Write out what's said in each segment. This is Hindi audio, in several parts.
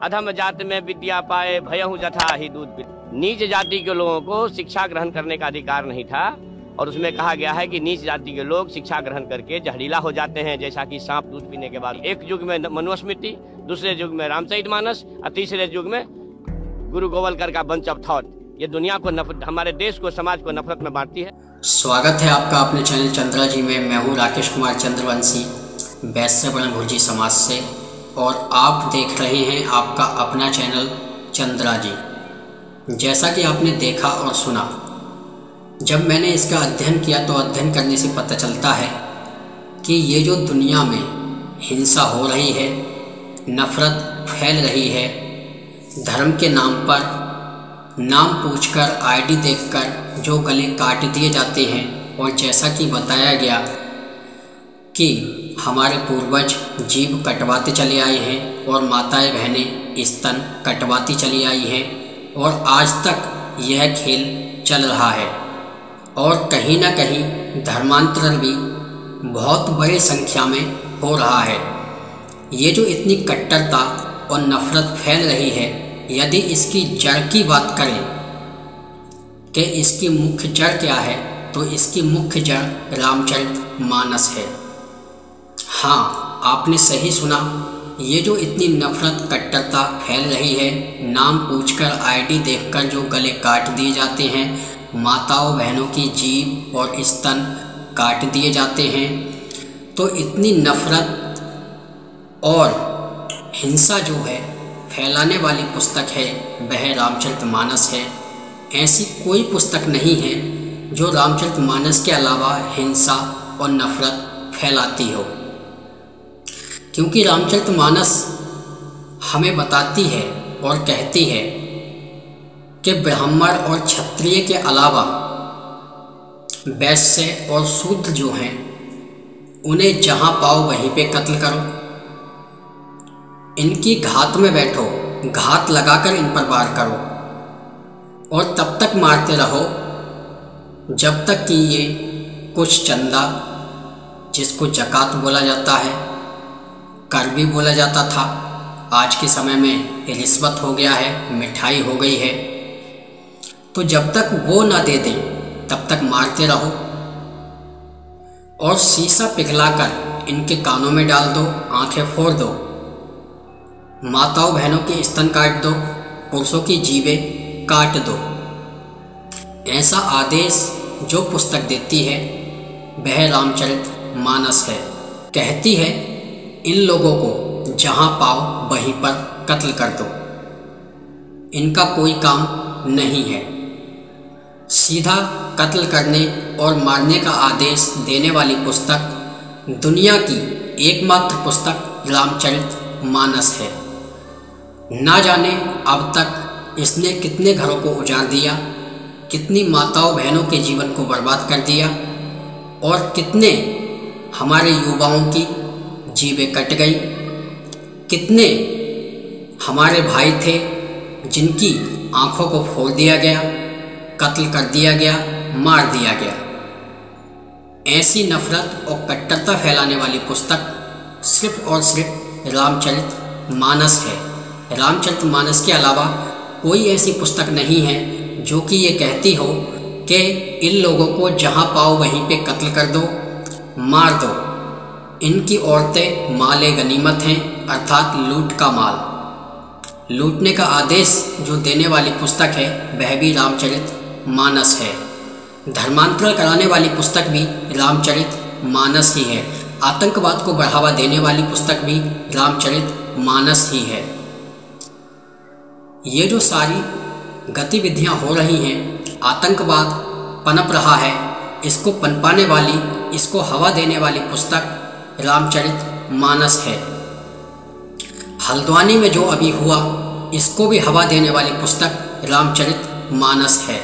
अधम जाति में विद्या पाए भयहु जथा ही दूध पी। नीच जाति के लोगों को शिक्षा ग्रहण करने का अधिकार नहीं था और उसमें कहा गया है कि नीच जाति के लोग शिक्षा ग्रहण करके जहरीला हो जाते हैं, जैसा कि सांप दूध पीने के बाद। एक युग में मनुस्मृति, दूसरे युग में रामचरितमानस और तीसरे युग में गुरु गोवलकर का बंच ऑफ थॉट ये दुनिया को हमारे देश को, समाज को नफरत में बांटती है। स्वागत है आपका अपने चैनल चंद्रा जी में। मैं हूँ राकेश कुमार चंद्रवंशी, वैश्य वर्ण भुर्जी समाज से, और आप देख रहे हैं आपका अपना चैनल चंद्रा जी। जैसा कि आपने देखा और सुना, जब मैंने इसका अध्ययन किया तो अध्ययन करने से पता चलता है कि ये जो दुनिया में हिंसा हो रही है, नफ़रत फैल रही है, धर्म के नाम पर नाम पूछकर, आईडी देखकर जो गले काट दिए जाते हैं, और जैसा कि बताया गया कि हमारे पूर्वज जीभ कटवाते चले आए हैं और माताएं बहनें स्तन कटवाती चली आई हैं, और आज तक यह खेल चल रहा है। और कहीं ना कहीं धर्मांतरण भी बहुत बड़ी संख्या में हो रहा है। ये जो इतनी कट्टरता और नफ़रत फैल रही है, यदि इसकी जड़ की बात करें कि इसकी मुख्य जड़ क्या है, तो इसकी मुख्य जड़ रामचरितमानस है। हाँ, आपने सही सुना। ये जो इतनी नफ़रत कट्टरता फैल रही है, नाम पूछकर, आईडी देखकर जो गले काट दिए जाते हैं, माताओं बहनों की जीभ और स्तन काट दिए जाते हैं, तो इतनी नफ़रत और हिंसा जो है फैलाने वाली पुस्तक है वह रामचरितमानस है। ऐसी कोई पुस्तक नहीं है जो रामचरितमानस के अलावा हिंसा और नफ़रत फैलाती हो, क्योंकि रामचरितमानस हमें बताती है और कहती है कि ब्राह्मण और क्षत्रिय के अलावा वैश्य और शूद्र जो हैं उन्हें जहाँ पाओ वहीं पे कत्ल करो, इनकी घात में बैठो, घात लगाकर इन पर वार करो, और तब तक मारते रहो जब तक कि ये कुछ चंदा, जिसको जकात बोला जाता है, कर भी बोला जाता था, आज के समय में रिश्वत हो गया है, मिठाई हो गई है, तो जब तक वो ना दे दें तब तक मारते रहो, और शीशा पिघलाकर इनके कानों में डाल दो, आंखें फोड़ दो, माताओं बहनों के स्तन काट दो, पुरुषों की जीभें काट दो। ऐसा आदेश जो पुस्तक देती है वह रामचरितमानस है। कहती है इन लोगों को जहाँ पाओ वहीं पर कत्ल कर दो, इनका कोई काम नहीं है। सीधा कत्ल करने और मारने का आदेश देने वाली पुस्तक, दुनिया की एकमात्र पुस्तक रामचरितमानस है। ना जाने अब तक इसने कितने घरों को उजाड़ दिया, कितनी माताओं बहनों के जीवन को बर्बाद कर दिया, और कितने हमारे युवाओं की जीभें कट गई, कितने हमारे भाई थे जिनकी आंखों को फोड़ दिया गया, कत्ल कर दिया गया, मार दिया गया। ऐसी नफ़रत और कट्टरता फैलाने वाली पुस्तक सिर्फ और सिर्फ रामचरितमानस है। रामचरितमानस के अलावा कोई ऐसी पुस्तक नहीं है जो कि ये कहती हो कि इन लोगों को जहाँ पाओ वहीं पे कत्ल कर दो, मार दो। इनकी औरतें माले गनीमत हैं, अर्थात लूट का माल। लूटने का आदेश जो देने वाली पुस्तक है वह भी रामचरितमानस है। धर्मांतरण कराने वाली पुस्तक भी रामचरितमानस ही है। आतंकवाद को बढ़ावा देने वाली पुस्तक भी रामचरितमानस ही है। ये जो सारी गतिविधियां हो रही हैं, आतंकवाद पनप रहा है, इसको पनपाने वाली, इसको हवा देने वाली पुस्तक रामचरितमानस है। हल्द्वानी में जो अभी हुआ, इसको भी हवा देने वाली पुस्तक रामचरितमानस है।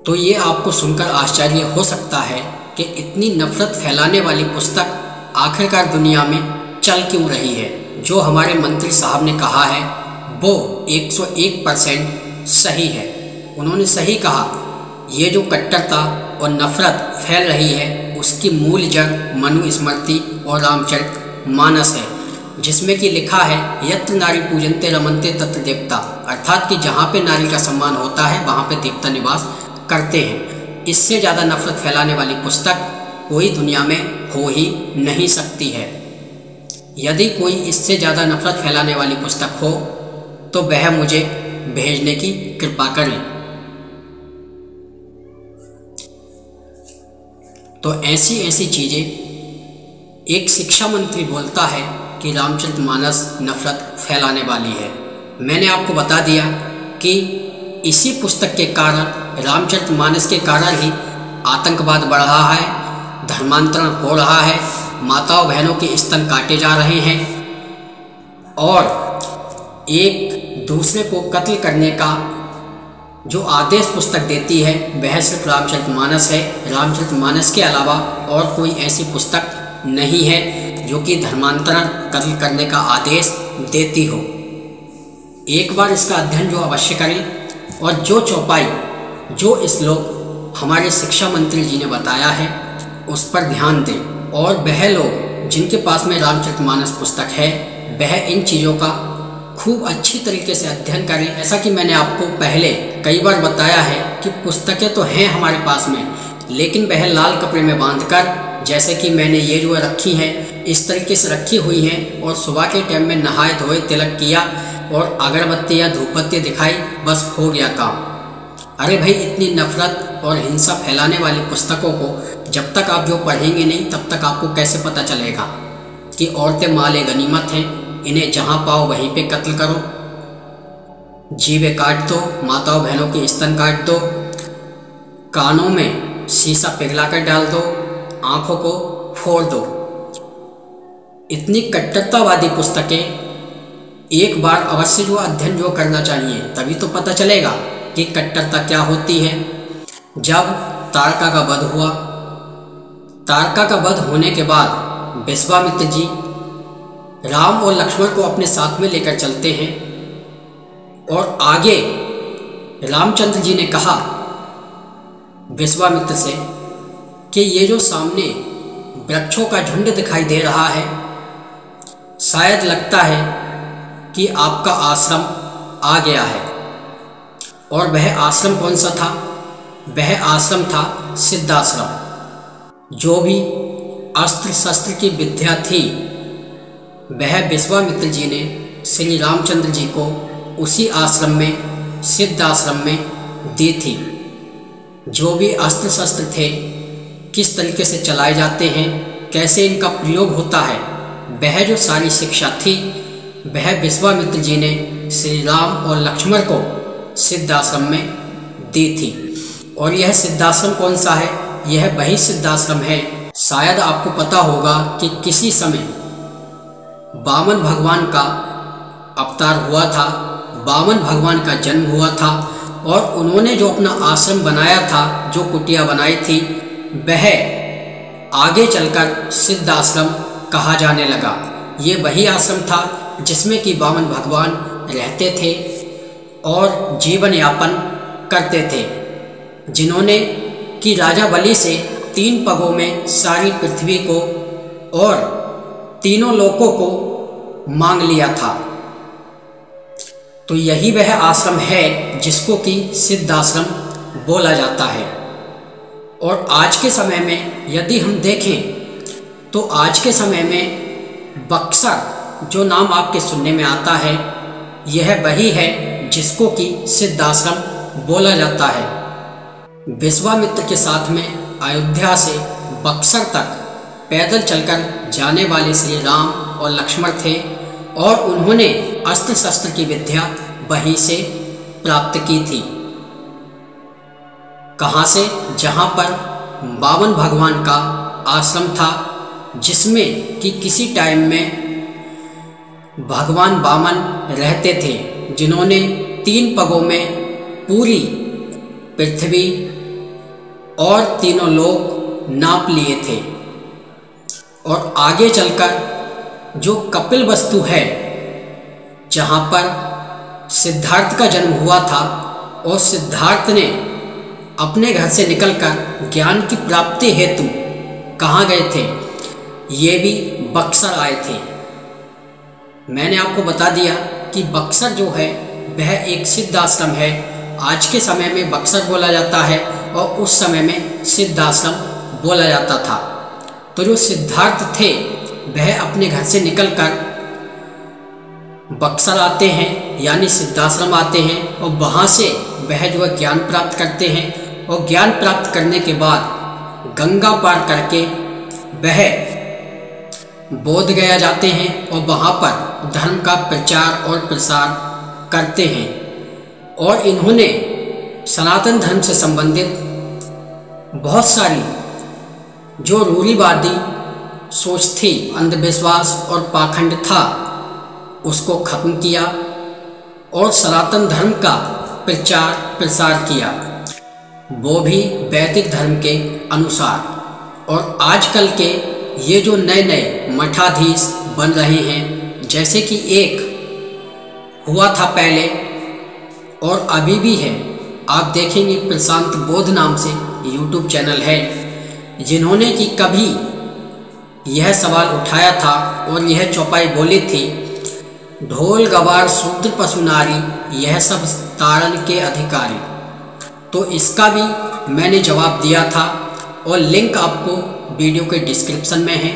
तो ये आपको सुनकर आश्चर्य हो सकता है कि इतनी नफ़रत फैलाने वाली पुस्तक आखिरकार दुनिया में चल क्यों रही है। जो हमारे मंत्री साहब ने कहा है वो 101% सही है। उन्होंने सही कहा, ये जो कट्टरता और नफ़रत फैल रही है उसकी मूल जड़ मनुस्मृति और रामचरितमानस है। जिसमें कि लिखा है यत्र नारी पूजन्ते रमन्ते तत्र देवता, अर्थात कि जहाँ पे नारी का सम्मान होता है वहाँ पे देवता निवास करते हैं। इससे ज़्यादा नफरत फैलाने वाली पुस्तक कोई दुनिया में हो ही नहीं सकती है। यदि कोई इससे ज़्यादा नफरत फैलाने वाली पुस्तक हो तो वह मुझे भेजने की कृपा करें। तो ऐसी ऐसी चीज़ें एक शिक्षा मंत्री बोलता है कि रामचरितमानस नफरत फैलाने वाली है। मैंने आपको बता दिया कि इसी पुस्तक के कारण, रामचरितमानस के कारण ही आतंकवाद बढ़ रहा है, धर्मांतरण हो रहा है, माताओं बहनों के स्तन काटे जा रहे हैं और एक दूसरे को कत्ल करने का जो आदेश पुस्तक देती है वह सिर्फ रामचरितमानस है। रामचरितमानस के अलावा और कोई ऐसी पुस्तक नहीं है जो कि धर्मांतरण कत्ल करने का आदेश देती हो। एक बार इसका अध्ययन जो अवश्य करें और जो चौपाई, जो श्लोक हमारे शिक्षा मंत्री जी ने बताया है उस पर ध्यान दें। और वह लोग जिनके पास में रामचरितमानस पुस्तक है वह इन चीज़ों का खूब अच्छी तरीके से अध्ययन करें। ऐसा कि मैंने आपको पहले कई बार बताया है कि पुस्तकें तो हैं हमारे पास में, लेकिन वह लाल कपड़े में बांधकर, जैसे कि मैंने ये जो रखी हैं इस तरीके से रखी हुई हैं, और सुबह के टाइम में नहाए धोए तिलक किया और अगरबत्ती या धूपबत्ती दिखाई, बस हो गया काम। अरे भाई, इतनी नफरत और हिंसा फैलाने वाली पुस्तकों को जब तक आप जो पढ़ेंगे नहीं तब तक आपको कैसे पता चलेगा कि औरतें माल गनीमत हैं, इन्हें जहाँ पाओ वहीं पे कत्ल करो, जीवे काट दो, माताओं बहनों के स्तन काट दो, कानों में शीशा पिघला कर डाल दो, आंखों को फोड़ दो। इतनी कट्टरतावादी पुस्तकें एक बार अवश्य जो अध्ययन जो करना चाहिए, तभी तो पता चलेगा कि कट्टरता क्या होती है। जब तारका का वध हुआ, तारका का वध होने के बाद विश्वामित्र जी राम और लक्ष्मण को अपने साथ में लेकर चलते हैं और आगे रामचंद्र जी ने कहा विश्वामित्र से कि ये जो सामने वृक्षों का झुंड दिखाई दे रहा है, शायद लगता है कि आपका आश्रम आ गया है। और वह आश्रम कौन सा था? वह आश्रम था सिद्धाश्रम। जो भी अस्त्र शस्त्र की विद्या थी वह विश्वामित्र जी ने श्री रामचंद्र जी को उसी आश्रम में, सिद्धाश्रम में दी थी। जो भी अस्त्र शस्त्र थे, किस तरीके से चलाए जाते हैं, कैसे इनका प्रयोग होता है, वह जो सारी शिक्षा थी वह विश्वामित्र जी ने श्री राम और लक्ष्मण को सिद्धाश्रम में दी थी। और यह सिद्धाश्रम कौन सा है? यह वही सिद्धाश्रम है, शायद आपको पता होगा कि किसी समय वामन भगवान का अवतार हुआ था, वामन भगवान का जन्म हुआ था और उन्होंने जो अपना आश्रम बनाया था, जो कुटिया बनाई थी, वह आगे चलकर सिद्धाश्रम कहा जाने लगा। ये वही आश्रम था जिसमें कि वामन भगवान रहते थे और जीवन यापन करते थे, जिन्होंने कि राजा बलि से 3 पगों में सारी पृथ्वी को और तीनों लोकों को मांग लिया था। तो यही वह आश्रम है जिसको कि सिद्धाश्रम बोला जाता है। और आज के समय में यदि हम देखें तो आज के समय में बक्सर जो नाम आपके सुनने में आता है, यह वही है जिसको कि सिद्धाश्रम बोला जाता है। विश्वामित्र के साथ में अयोध्या से बक्सर तक पैदल चलकर जाने वाले श्री राम और लक्ष्मण थे और उन्होंने अस्त्र शस्त्र की विद्या वहीं से प्राप्त की थी। कहाँ से? जहाँ पर वामन भगवान का आश्रम था, जिसमें कि किसी टाइम में भगवान वामन रहते थे, जिन्होंने 3 पगों में पूरी पृथ्वी और तीनों लोक नाप लिए थे। और आगे चलकर जो कपिल वस्तु है, जहाँ पर सिद्धार्थ का जन्म हुआ था और सिद्धार्थ ने अपने घर से निकलकर ज्ञान की प्राप्ति हेतु कहाँ गए थे? ये भी बक्सर आए थे। मैंने आपको बता दिया कि बक्सर जो है वह एक सिद्ध आश्रम है। आज के समय में बक्सर बोला जाता है और उस समय में सिद्ध आश्रम बोला जाता था। तो जो सिद्धार्थ थे वह अपने घर से निकलकर बक्सर आते हैं, यानी सिद्धाश्रम आते हैं, और वहाँ से वह जो है ज्ञान प्राप्त करते हैं। और ज्ञान प्राप्त करने के बाद गंगा पार करके वह बोध गया जाते हैं और वहाँ पर धर्म का प्रचार और प्रसार करते हैं। और इन्होंने सनातन धर्म से संबंधित बहुत सारी जो रूढ़िवादी सोच थी, अंधविश्वास और पाखंड था, उसको खत्म किया और सनातन धर्म का प्रचार प्रसार किया, वो भी वैदिक धर्म के अनुसार। और आजकल के ये जो नए नए मठाधीश बन रहे हैं, जैसे कि एक हुआ था पहले और अभी भी है, आप देखेंगे प्रशांत बोध नाम से यूट्यूब चैनल है, जिन्होंने कि कभी यह सवाल उठाया था और यह चौपाई बोली थी, ढोल गवार शूद्र पशु नारी यह सब तारण के अधिकारी। तो इसका भी मैंने जवाब दिया था और लिंक आपको वीडियो के डिस्क्रिप्शन में है।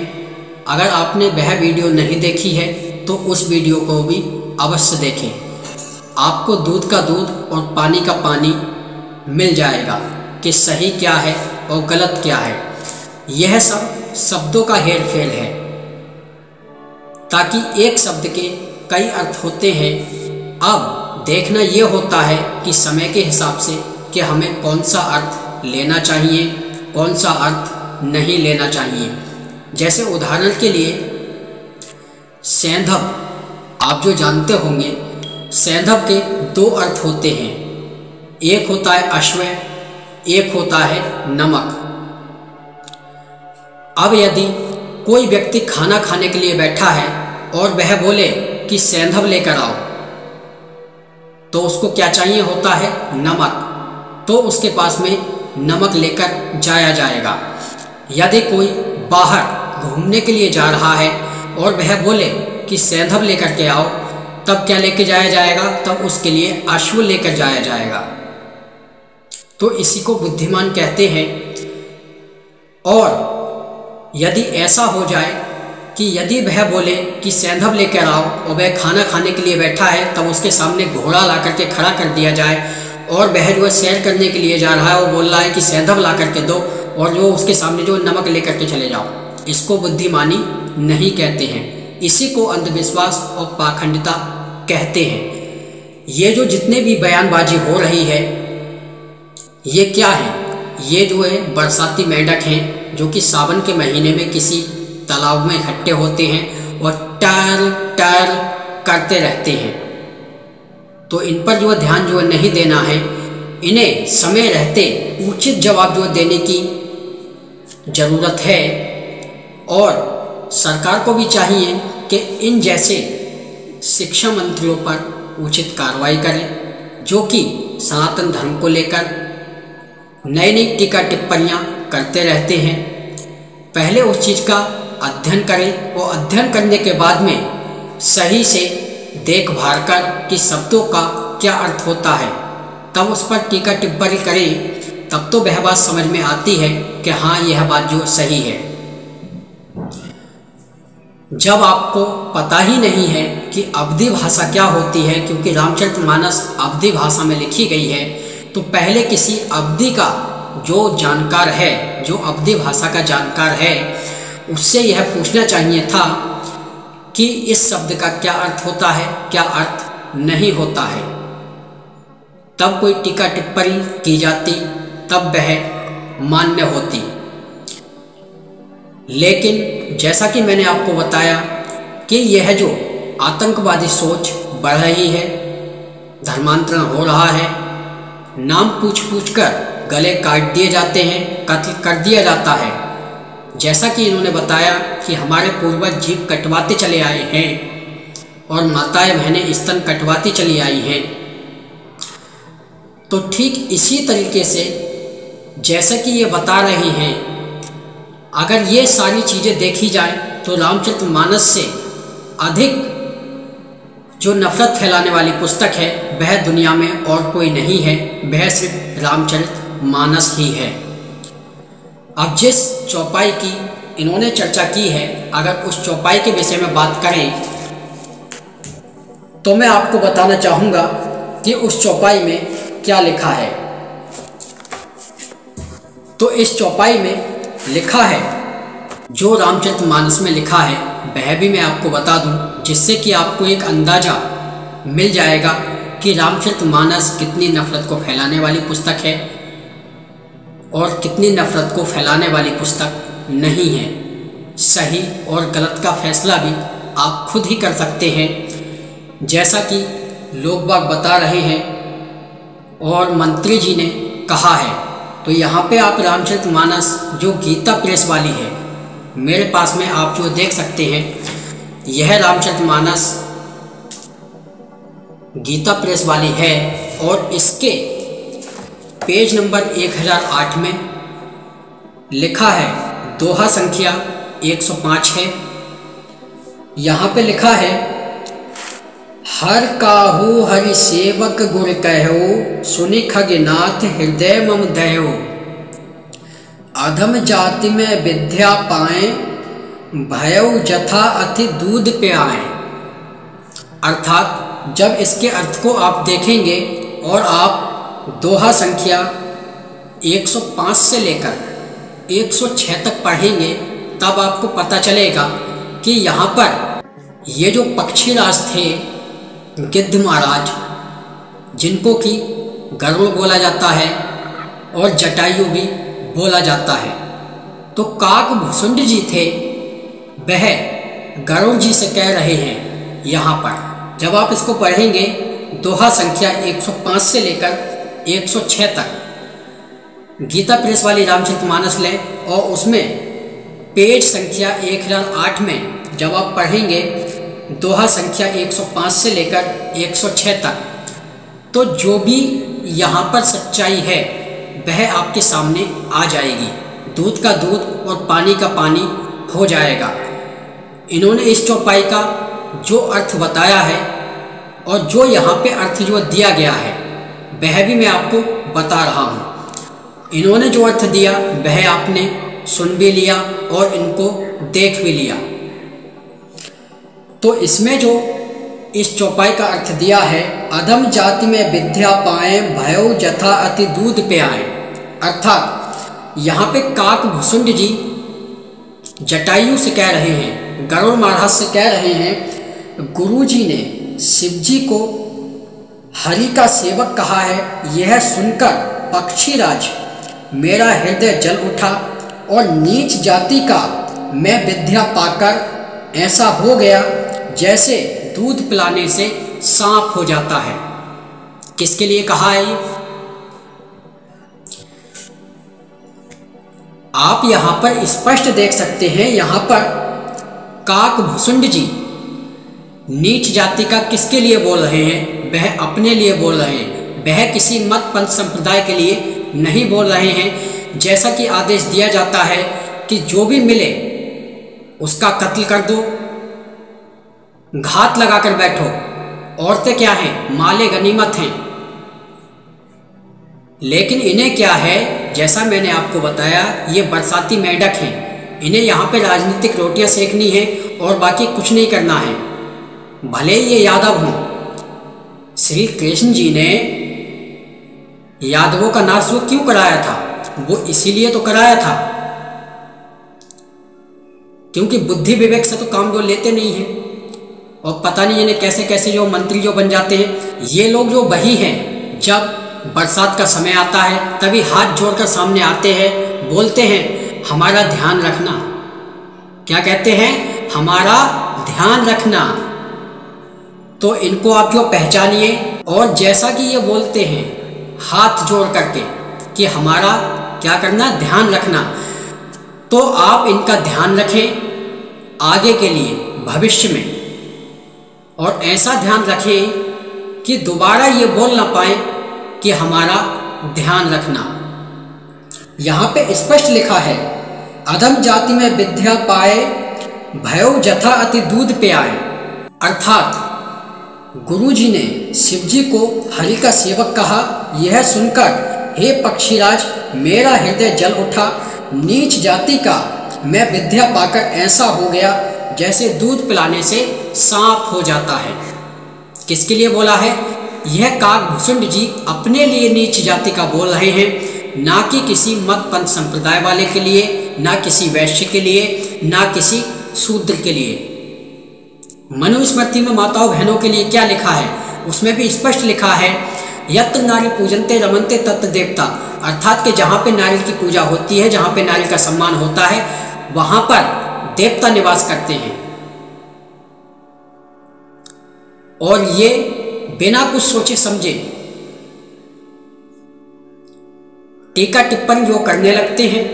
अगर आपने वह वीडियो नहीं देखी है तो उस वीडियो को भी अवश्य देखें। आपको दूध का दूध और पानी का पानी मिल जाएगा कि सही क्या है और गलत क्या है। यह सब शब्दों का हेर फेर है, ताकि एक शब्द के कई अर्थ होते हैं। अब देखना ये होता है कि समय के हिसाब से कि हमें कौन सा अर्थ लेना चाहिए, कौन सा अर्थ नहीं लेना चाहिए। जैसे उदाहरण के लिए सैंधव, आप जो जानते होंगे, सैंधव के दो अर्थ होते हैं, एक होता है अश्व, एक होता है नमक। अब यदि कोई व्यक्ति खाना खाने के लिए बैठा है और वह बोले कि सैंधव लेकर आओ, तो उसको क्या चाहिए होता है? नमक। तो उसके पास में नमक लेकर जाया जाएगा। यदि कोई बाहर घूमने के लिए जा रहा है और वह बोले कि सैंधव लेकर के आओ, तब क्या लेके जाया जाएगा? तब उसके लिए अश्व लेकर जाया जाएगा। तो इसी को बुद्धिमान कहते हैं। और यदि ऐसा हो जाए कि यदि वह बोले कि सैंधव लेकर आओ और वह खाना खाने के लिए बैठा है, तब उसके सामने घोड़ा ला करके खड़ा कर दिया जाए और वह जो है सैर करने के लिए जा रहा है, वो बोल रहा है कि सैंधव ला करके दो, और जो उसके सामने जो नमक लेकर के चले जाओ, इसको बुद्धिमानी नहीं कहते हैं। इसी को अंधविश्वास और पाखंडता कहते हैं। ये जो जितने भी बयानबाजी हो रही है, ये क्या है? ये जो है बरसाती मेंढक हैं, जो कि सावन के महीने में किसी तालाब में इकट्ठे होते हैं और टर टर करते रहते हैं। तो इन पर जो ध्यान जो नहीं देना है, इन्हें समय रहते उचित जवाब जो देने की ज़रूरत है। और सरकार को भी चाहिए कि इन जैसे शिक्षा मंत्रियों पर उचित कार्रवाई करें, जो कि सनातन धर्म को लेकर नई नई टीका टिप्पणियाँ करते रहते हैं। पहले उस चीज़ का अध्ययन करें और अध्ययन करने के बाद में सही से देखभाल कर कि शब्दों का क्या अर्थ होता है, तब उस पर टीका टिप्पणी करें। तब तो वह बात समझ में आती है कि हाँ, यह बात जो सही है। जब आपको पता ही नहीं है कि अवधी भाषा क्या होती है, क्योंकि रामचरितमानस अवधी भाषा में लिखी गई है, तो पहले किसी अवधी का जो जानकार है, जो अवधी भाषा का जानकार है, उससे यह पूछना चाहिए था कि इस शब्द का क्या अर्थ होता है, क्या अर्थ नहीं होता है। तब कोई टीका टिप्पणी की जाती, तब वह मान्य होती। लेकिन जैसा कि मैंने आपको बताया कि यह जो आतंकवादी सोच बढ़ रही है, धर्मांतरण हो रहा है, नाम पूछ पूछ कर गले काट दिए जाते हैं, कत्ल कर दिया जाता है। जैसा कि इन्होंने बताया कि हमारे पूर्वज जीभ कटवाते चले आए हैं और माताएं बहनें स्तन कटवाती चली आई हैं। तो ठीक इसी तरीके से जैसा कि ये बता रही हैं, अगर ये सारी चीज़ें देखी जाए तो रामचरितमानस से अधिक जो नफरत फैलाने वाली पुस्तक है वह दुनिया में और कोई नहीं है, वह सिर्फ रामचरितमानस ही है। अब जिस चौपाई की इन्होंने चर्चा की है, अगर उस चौपाई के विषय में बात करें तो मैं आपको बताना चाहूँगा कि उस चौपाई में क्या लिखा है। तो इस चौपाई में लिखा है, जो रामचरितमानस में लिखा है वह भी मैं आपको बता दूं, जिससे कि आपको एक अंदाज़ा मिल जाएगा कि रामचरितमानस कितनी नफरत को फैलाने वाली पुस्तक है और कितनी नफरत को फैलाने वाली पुस्तक नहीं है। सही और गलत का फैसला भी आप खुद ही कर सकते हैं, जैसा कि लोग बाग बता रहे हैं और मंत्री जी ने कहा है। तो यहाँ पे आप रामचरितमानस जो गीता प्रेस वाली है, मेरे पास में आप जो देख सकते हैं, यह रामचरितमानस गीता प्रेस वाली है और इसके पेज नंबर 1008 में लिखा है, दोहा संख्या 105 है। यहाँ पे लिखा है, हर काहू हरि सेवक गुर कहो, सुनि खगनाथ हृदय मम दयो। अधम जाति में विद्या पाए, भयउ जथा अति दूध प्याए। अर्थात जब इसके अर्थ को आप देखेंगे और आप दोहा संख्या 105 से लेकर 106 तक पढ़ेंगे, तब आपको पता चलेगा कि यहाँ पर ये जो पक्षीराज थे गिद्ध महाराज, जिनको कि गरुड़ बोला जाता है और जटायु भी बोला जाता है, तो काक भुसुंड जी थे, वह गरुड़ जी से कह रहे हैं। यहाँ पर जब आप इसको पढ़ेंगे, दोहा संख्या 105 से लेकर 106 तक गीता प्रेस वाली रामचरितमानस लें और उसमें पेज संख्या 1008 में जब आप पढ़ेंगे दोहा संख्या 105 से लेकर 106 तक, तो जो भी यहाँ पर सच्चाई है वह आपके सामने आ जाएगी। दूध का दूध और पानी का पानी हो जाएगा। इन्होंने इस चौपाई का जो अर्थ बताया है और जो यहाँ पे अर्थ जो दिया गया है वह भी मैं आपको बता रहा हूँ। इन्होंने जो अर्थ दिया वह आपने सुन भी लिया और इनको देख भी लिया। तो इसमें जो इस चौपाई का अर्थ दिया है, अधम जाति में विद्या पाए, भयउ जथा अति दूध प्याए। अर्थात यहाँ पे काक भुसुंड जी जटायु से कह रहे हैं, गरुड़ महाराज से कह रहे हैं, गुरु जी ने शिव जी को हरि का सेवक कहा है। यह सुनकर पक्षीराज मेरा हृदय जल उठा और नीच जाति का मैं विद्या पाकर ऐसा हो गया जैसे दूध पिलाने से सांप हो जाता है। किसके लिए कहा है ये? आप यहाँ पर स्पष्ट देख सकते हैं, यहाँ पर काक भुसुंड जी नीच जाति का किसके लिए बोल रहे हैं? वह अपने लिए बोल रहे हैं, वह किसी मत पंथ संप्रदाय के लिए नहीं बोल रहे हैं। जैसा कि आदेश दिया जाता है कि जो भी मिले उसका कत्ल कर दो, घात लगाकर बैठो। औरतें क्या हैं? माले गनीमत हैं। लेकिन इन्हें क्या है, जैसा मैंने आपको बताया, ये बरसाती मेंढक हैं। इन्हें यहाँ पे राजनीतिक रोटियां सेकनी है और बाकी कुछ नहीं करना है, भले ये यादव हों। श्री कृष्ण जी ने यादवों का नाश वो क्यों कराया था? वो इसीलिए तो कराया था क्योंकि बुद्धि विवेक से तो काम जो लेते नहीं हैं। और पता नहीं इन्हें कैसे कैसे जो मंत्री जो बन जाते हैं। ये लोग जो वही हैं, जब बरसात का समय आता है तभी हाथ जोड़कर सामने आते हैं, बोलते हैं हमारा ध्यान रखना। क्या कहते हैं? हमारा ध्यान रखना। तो इनको आप जो पहचानिए, और जैसा कि ये बोलते हैं हाथ जोड़ करके कि हमारा क्या करना? ध्यान रखना। तो आप इनका ध्यान रखें आगे के लिए, भविष्य में, और ऐसा ध्यान रखें कि दोबारा ये बोल ना पाए कि हमारा ध्यान रखना। यहाँ पे स्पष्ट लिखा है, अधम जाति में विद्या पाए, भयउ जथा अति दूध प्याए। अर्थात गुरुजी ने शिवजी को हरि का सेवक कहा। यह सुनकर हे पक्षीराज, मेरा हृदय जल उठा। नीच जाति का मैं विद्या पाकर ऐसा हो गया जैसे दूध पिलाने से सांप हो जाता है। किसके लिए बोला है? यह काकभूषुंड जी अपने लिए नीच जाति का बोल रहे हैं, ना कि किसी मत पंथ संप्रदाय वाले के लिए, ना किसी वैश्य के लिए, ना किसी शूद्र के लिए। मनुस्मृति में माताओं बहनों के लिए क्या लिखा है? उसमें भी स्पष्ट लिखा है, यत्र नारी पूजनते रमनते तत्र देवता, अर्थात कि जहाँ पे नारी की पूजा होती है, जहाँ पे नारी का सम्मान होता है, वहां पर देवता निवास करते हैं। और ये बिना कुछ सोचे समझे टीका टिप्पणी जो करने लगते हैं।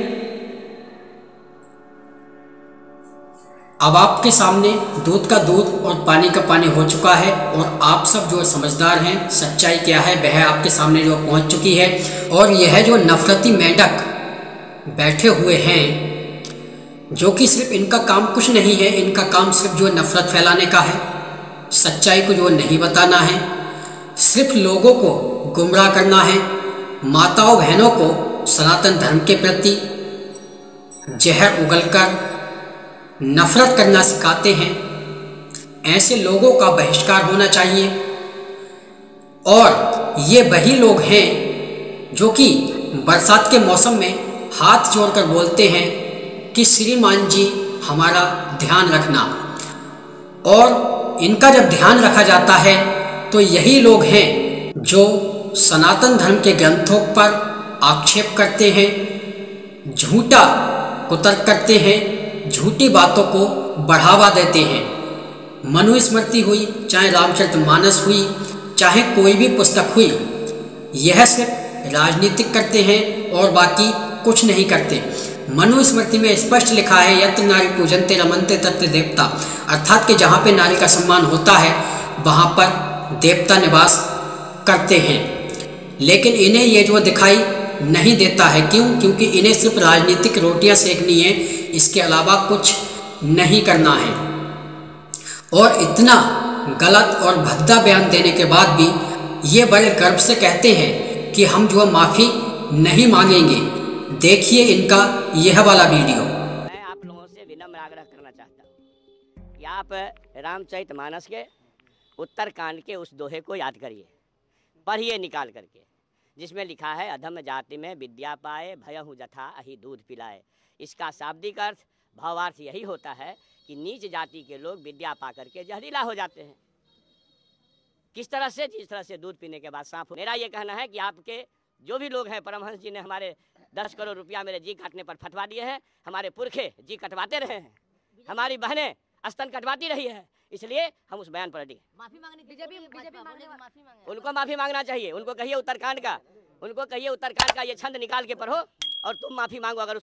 अब आपके सामने दूध का दूध और पानी का पानी हो चुका है, और आप सब जो समझदार हैं, सच्चाई क्या है वह आपके सामने जो पहुंच चुकी है। और यह जो नफरती मेंढक बैठे हुए हैं, जो कि सिर्फ इनका काम कुछ नहीं है, इनका काम सिर्फ जो नफरत फैलाने का है, सच्चाई को जो नहीं बताना है, सिर्फ लोगों को गुमराह करना है, माताओं बहनों को सनातन धर्म के प्रति जहर उगलकर नफरत करना सिखाते हैं। ऐसे लोगों का बहिष्कार होना चाहिए। और ये वही लोग हैं जो कि बरसात के मौसम में हाथ जोड़कर बोलते हैं कि श्रीमान जी हमारा ध्यान रखना। और इनका जब ध्यान रखा जाता है तो यही लोग हैं जो सनातन धर्म के ग्रंथों पर आक्षेप करते हैं, झूठा कुतर्क करते हैं, झूठी बातों को बढ़ावा देते हैं। मनुस्मृति हुई, चाहे रामचरितमानस हुई, चाहे कोई भी पुस्तक हुई, यह सिर्फ राजनीतिक करते हैं और बाकी कुछ नहीं करते। मनुस्मृति में स्पष्ट लिखा है, यत्र नारी पूजनते रमनते तत्र देवता, अर्थात कि जहाँ पे नारी का सम्मान होता है वहाँ पर देवता निवास करते हैं। लेकिन इन्हें ये जो दिखाई नहीं देता है। क्यों? क्योंकि इन्हें सिर्फ राजनीतिक रोटियां सेकनी है, इसके अलावा कुछ नहीं करना है। और इतना गलत और भद्दा बयान देने के बाद भी ये बड़े गर्व से कहते हैं कि हम जो माफ़ी नहीं मांगेंगे। देखिए इनका यह वाला वीडियो। मैं आप लोगों से विनम्र आग्रह करना चाहता हूँ कि आप रामचरितमानस के उत्तरकांड के उस दोहे को याद करिए, पढ़िए निकाल करके, जिसमें लिखा है, अधम जाति में विद्या पाए, भयहु जथा अहि दूध पिलाए। इसका शाब्दिक अर्थ, भावार्थ यही होता है कि नीच जाति के लोग विद्या पा करके जहरीला हो जाते हैं। किस तरह से? जिस तरह से दूध पीने के बाद सांप। मेरा ये कहना है कि आपके जो भी लोग हैं, परमहंस जी ने हमारे 10 करोड़ रुपया मेरे जी काटने पर फटवा दिए हैं। हमारे पुरखे जी कटवाते रहे हैं, हमारी बहनें स्तन कटवाती रही है, इसलिए हम उस बयान पर अड़ी। माफी मांगने उनको माफी मांगना चाहिए। उनको कहिए उत्तरकांड का, उनको कहिए उत्तरकांड का ये छंद निकाल के पढ़ो और तुम माफी मांगो। अगर